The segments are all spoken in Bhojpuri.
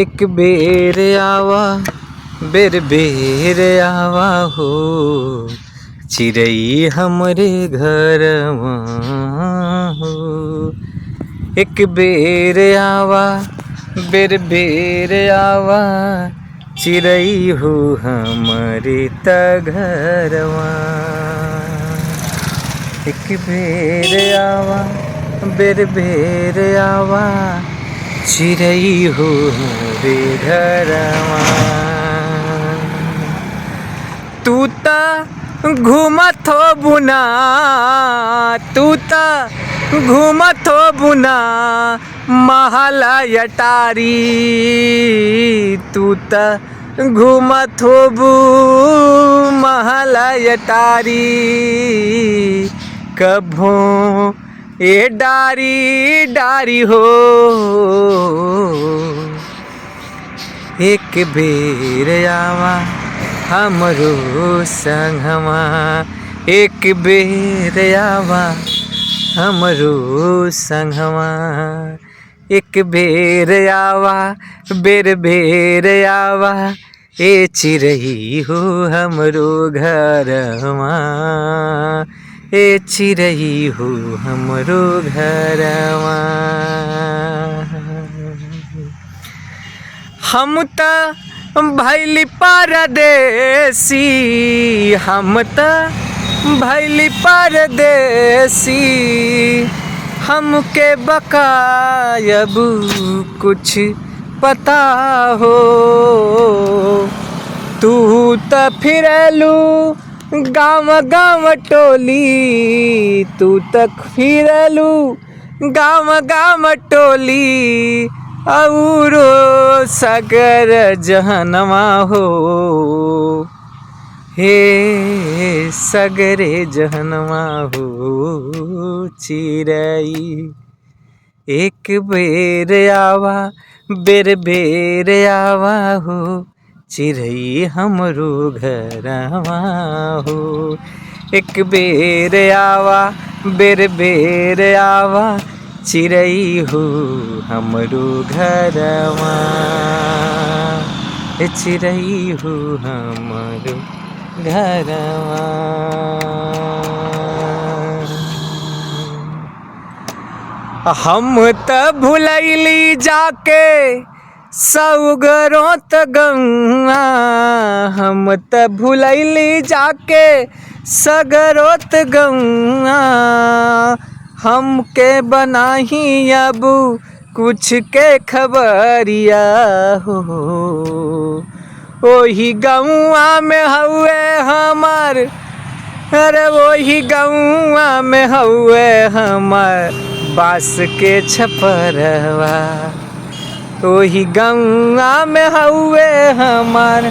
एक बेर आवा बेर बेर आवा हो चिड़ई हमरे घरवा हो। एक बेर आवा बेर बेर आवा चिड़ई हो हमरे त घरवा। एक बेर आवा बेर बेर आवा चिड़ई हो हमरे घरवा। तू ता घूमत हो बुना तू ता घूमत हो बुना महला अटारी। तू ता घूमत हो बू महला अटारी। कभो ए डारी डारी हो एक बेर आवा हमरो संगवा। एक बेर आवा हमरो संगवा। एक बेर आवा बेर बेर आवा ए चिड़ई हो हमरो घरवा। ए चिड़ई हो हमरो घरवा। हम त भैली परदेसी हम त भैली परदेसी। हमके बकायब कुछ पता हो। तू त फिरलू गाँव गाँव टोली। तू तक फिरलू गाँव गाँव टोली औरो सगर जहनवा हो। हे सगरे जहनवा हो चिड़ई। एक बेर आवा बेर बेर आवा हो चिड़ई हमरो घरवा हो। एक बेर आवा बेर बेर आवा चिड़ई हो हमरो घरवा। ए चिड़ई हो हमरो घरवा। हम त भुलैली जाके सौगरों त गंगा। हम त भुलैली जाके सगरों त गंगा। हमके बनाही अब कुछ के खबरिया हो। ओही गौआ में हउए हमार अरे वही गौआ में हउए हमार बास के छपरवा। वही गौआ में हउए हमार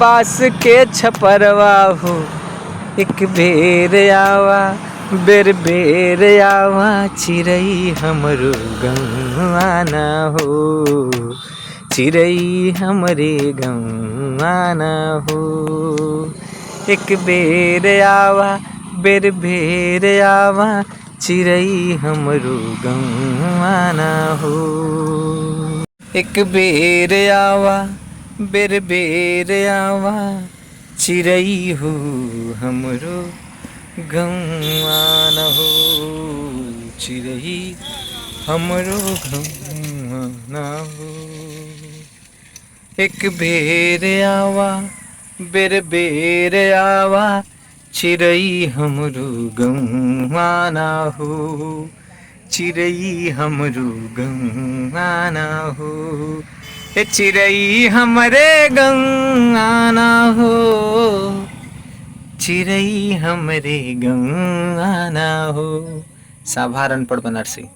बास के छपरवा हो। एक बेर आवा बेर बेर आवा चिड़ई हमरो गौआ ना हो। चिड़ई हमरे गौआ ना हो। एक बेर आवा बेर बेर आवा चिड़ई हमरो गौआ ना हो। एक बेर आवा बेर बेर आवा चिड़ई हो हमरो गौआ ना हो। चिड़ई हमरो गौआ ना हो। एक बेर आवा बेर बेर आवा चिड़ई हमरो गौआ ना हो। चिड़ई हमरो गौआ ना हो। ए चिड़ई हमरे गौआ ना हो। चिड़ई हमरे गौआ ना हो। साभार अनपढ़ बनारसी।